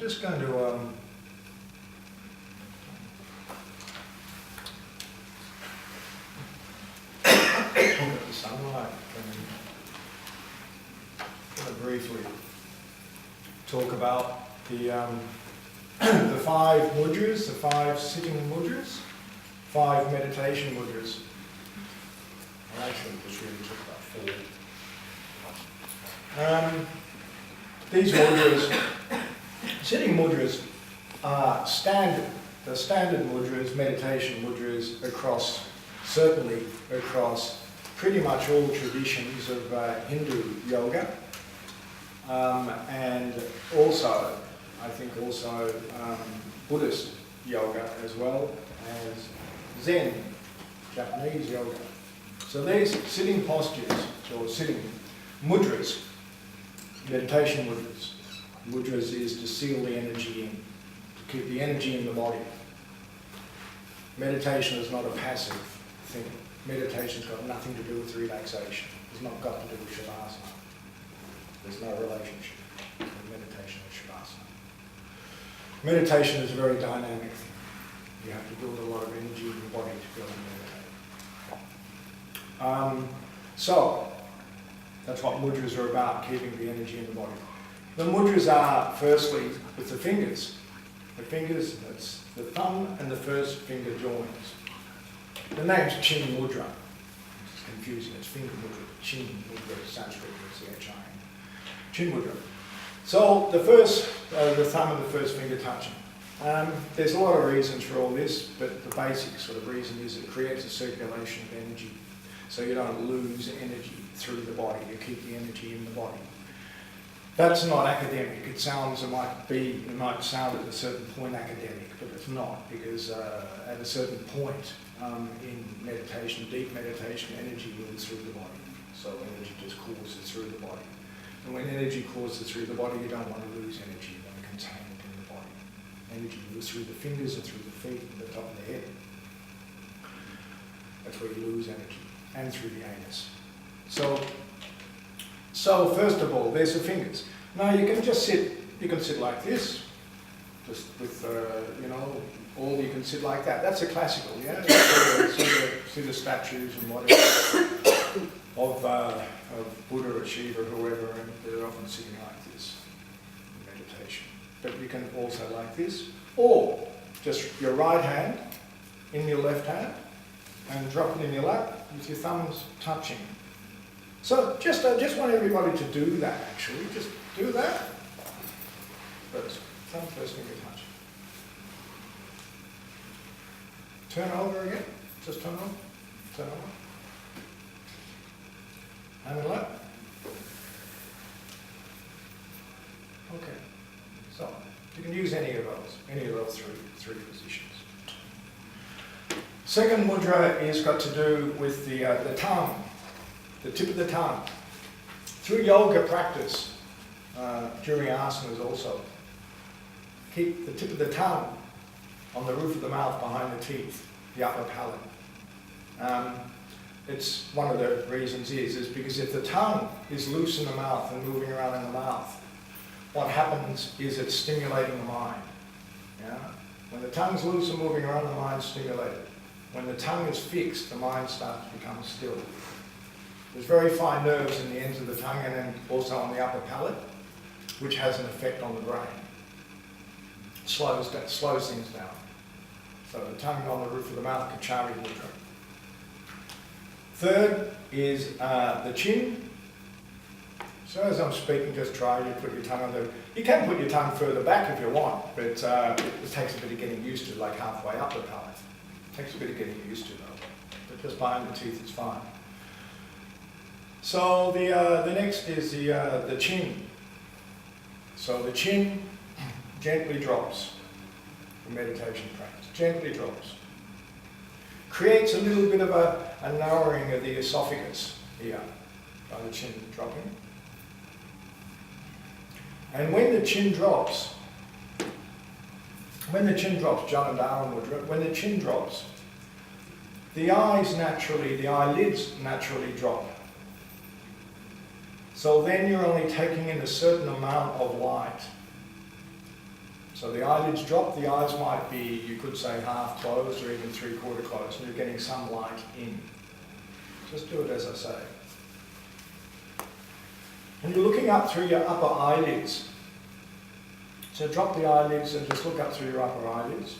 just going to look at the sunlight and briefly talk about the 5 mudras, the 5 sitting mudras, 5 meditation mudras. I actually just really took about 4. These mudras, sitting mudras, are standard. The standard mudras, meditation mudras, certainly across pretty much all traditions of Hindu yoga, and also, I think Buddhist yoga as well as Zen, Japanese yoga. So these sitting postures, or sitting mudras, meditation mudras. Mudras is to seal the energy in, to keep the energy in the body. Meditation is not a passive thing. Meditation's got nothing to do with relaxation. It's not got to do with Shavasana. There's no relationship between meditation and Shavasana. Meditation is a very dynamic thing. You have to build a lot of energy in your body to be able to meditate. So, that's what mudras are about, keeping the energy in the body. The mudras are, firstly, with the fingers. The fingers, that's the thumb and the first finger joins. The name's Chin Mudra. It's confusing, it's finger mudra. Chin Mudra, Sanskrit, C-H-I-N. Chin Mudra. So the thumb and the first finger touching. There's a lot of reasons for all this, but the basic sort of reason is it creates a circulation of energy. So you don't lose energy through the body, you keep the energy in the body. That's not academic. It might sound at a certain point academic, but it's not, because at a certain point in meditation, deep meditation, energy moves through the body. So energy just courses through the body. And when energy courses through the body, you don't want to lose energy. You want to contain it in the body. Energy moves through the fingers and through the feet and the top of the head. That's where you lose energy. And through the anus. So first of all, there's the fingers. Now you can sit like this, just with, or you can sit like that. That's a classical, yeah? See the statues and whatever of Buddha or Shiva or whoever, and they're often sitting like this in meditation. But you can also like this, or just your right hand in your left hand, and drop it in your lap with your thumbs touching. So just want everybody to do that, actually. Just do that first. Thumb first finger touch. Turn over again. Just turn over. Turn over. Hand in lap. Okay. So you can use any of those three positions. Second mudra is got to do with the tongue, the tip of the tongue. Through yoga practice, during asanas also, keep the tip of the tongue on the roof of the mouth behind the teeth, the upper palate. It's one of the reasons is because if the tongue is loose in the mouth and moving around in the mouth, what happens is it's stimulating the mind. Yeah? When the tongue's loose and moving around, the mind's stimulated. When the tongue is fixed, the mind starts to become still. There's very fine nerves in the ends of the tongue and then also on the upper palate, which has an effect on the brain. It slows things down. So the tongue on the roof of the mouth, Kachari Mudra. Third is the chin. So as I'm speaking, just try to put your tongue on the... You can put your tongue further back if you want, but it takes a bit of getting used to, like halfway up the palate. Takes a bit of getting used to though, but just behind the teeth is fine. So the next is the chin. So the chin gently drops for meditation practice, gently drops. Creates a little bit of a narrowing of the esophagus here by the chin dropping. And when the chin drops, Janadhara Mudra, when the chin drops, the eyelids naturally drop. So then you're only taking in a certain amount of light. So the eyelids drop, the eyes might be, you could say, half closed or even 3/4 closed, and you're getting some light in. Just do it as I say. And you're looking up through your upper eyelids. So drop the eyelids and just look up through your upper eyelids.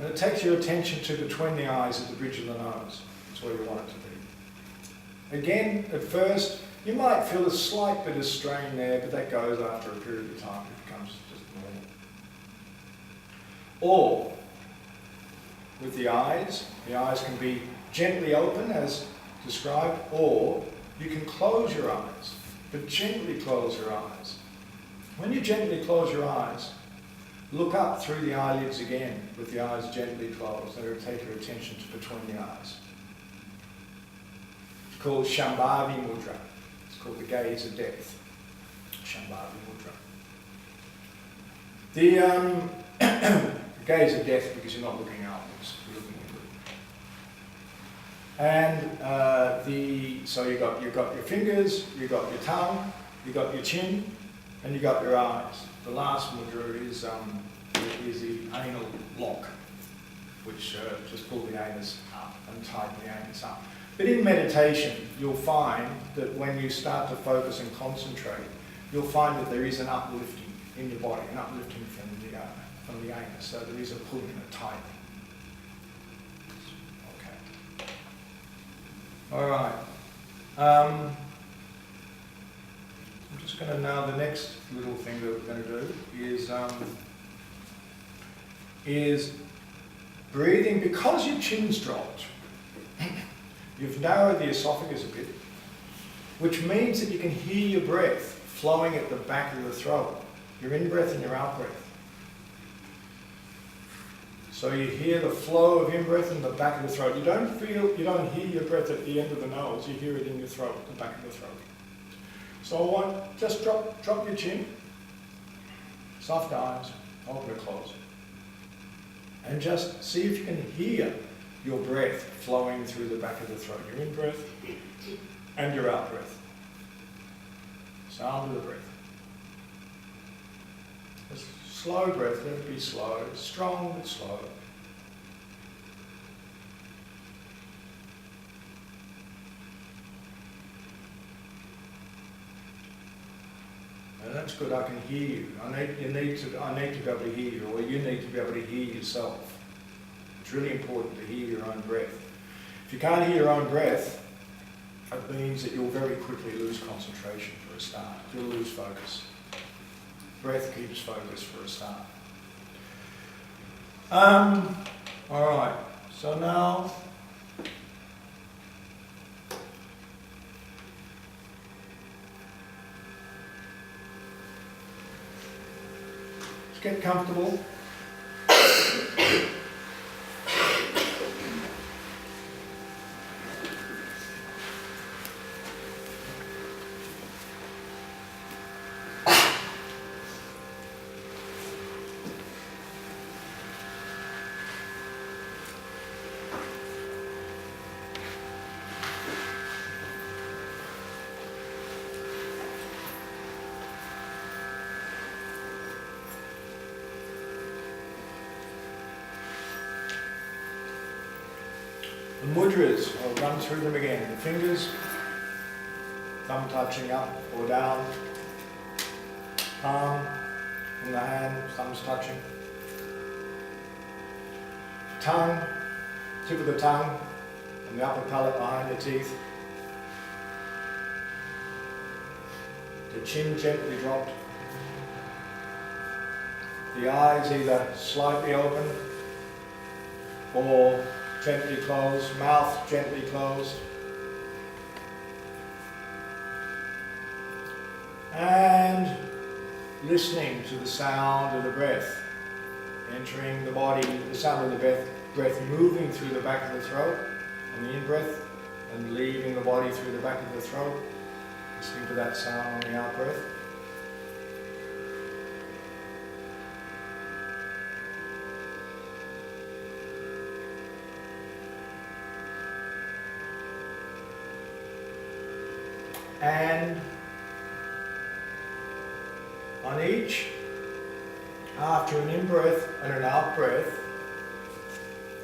And it takes your attention to between the eyes at the bridge of the nose. That's where you want it to be. Again, at first, you might feel a slight bit of strain there, but that goes after a period of time. It becomes just normal. Or, with the eyes can be gently open as described, or you can close your eyes, but gently close your eyes. When you gently close your eyes, look up through the eyelids again with the eyes gently closed, and it'll take your attention to between the eyes. It's called Shambhavi Mudra. It's called the gaze of depth. Shambhavi Mudra. The gaze of depth, because you're not looking outwards, you're looking inward. And so you've got your fingers, you've got your tongue, you've got your chin, and you've got your eyes. The last mudra is the anal lock, which just pull the anus up and tighten the anus up. But in meditation, you'll find that when you start to focus and concentrate, you'll find that there is an uplifting in your body, an uplifting from the anus. So there is a pulling, a tightening. Okay. All right. I'm just going to now, the next little thing that we're going to do is breathing. Because your chin's dropped, you've narrowed the esophagus a bit, which means that you can hear your breath flowing at the back of the throat, your in-breath and your out-breath. So you hear the flow of in-breath in the back of the throat. You don't hear your breath at the end of the nose, you hear it in your throat, the back of the throat. So just drop your chin, soft eyes, open or close. And just see if you can hear your breath flowing through the back of the throat, your in-breath and your out-breath. Sound of the breath. Just slow breath, let it be slow, strong but slow. And that's good, I can hear you. I need to be able to hear you, or you need to be able to hear yourself. It's really important to hear your own breath. If you can't hear your own breath, it means that you'll very quickly lose concentration for a start. You'll lose focus. Breath keeps focus for a start. All right, so now just get comfortable. The mudras, I'll run through them again. The fingers, thumb touching up or down, palm in the hand, thumbs touching. Tongue, tip of the tongue, and the upper palate behind the teeth. The chin gently dropped. The eyes either slightly open or gently closed, mouth gently closed. And listening to the sound of the breath entering the body, the sound of the breath moving through the back of the throat on the in-breath and leaving the body through the back of the throat. Listening to that sound on the out-breath. And On each, after an in-breath and an out-breath,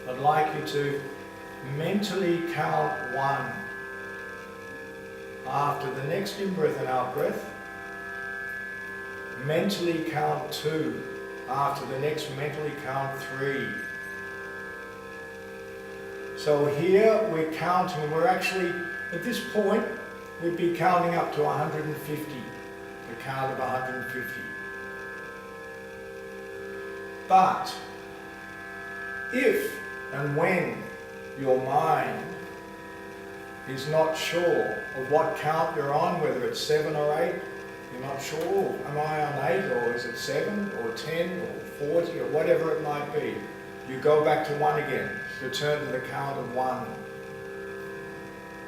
I'd like you to mentally count 1. After the next in-breath and out-breath, mentally count 2. After the next, mentally count 3. So here we're counting, we're actually, at this point, we'd be counting up to 150, the count of 150. But if and when your mind is not sure of what count you're on, whether it's 7 or 8, you're not sure, am I on 8 or is it 7 or 10 or 40 or whatever it might be, you go back to 1 again. Return to the count of 1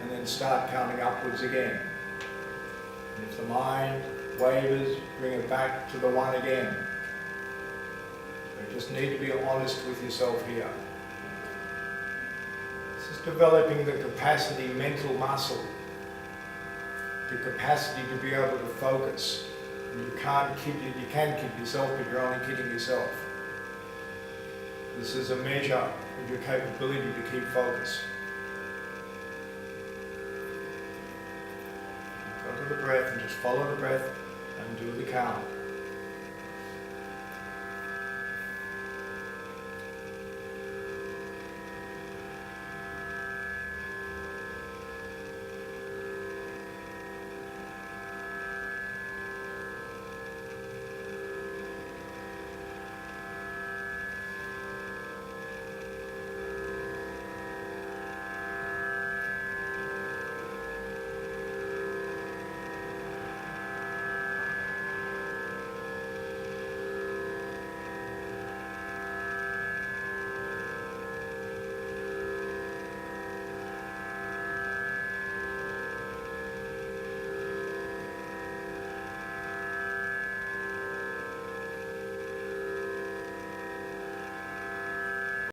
and then start counting upwards again. And if the mind wavers, bring it back to the 1 again. So you just need to be honest with yourself here. This is developing the capacity, mental muscle, the capacity to be able to focus. And you can kid yourself, but you're only kidding yourself. This is a measure of your capability to keep focus. Go to the breath and just follow the breath and do the count.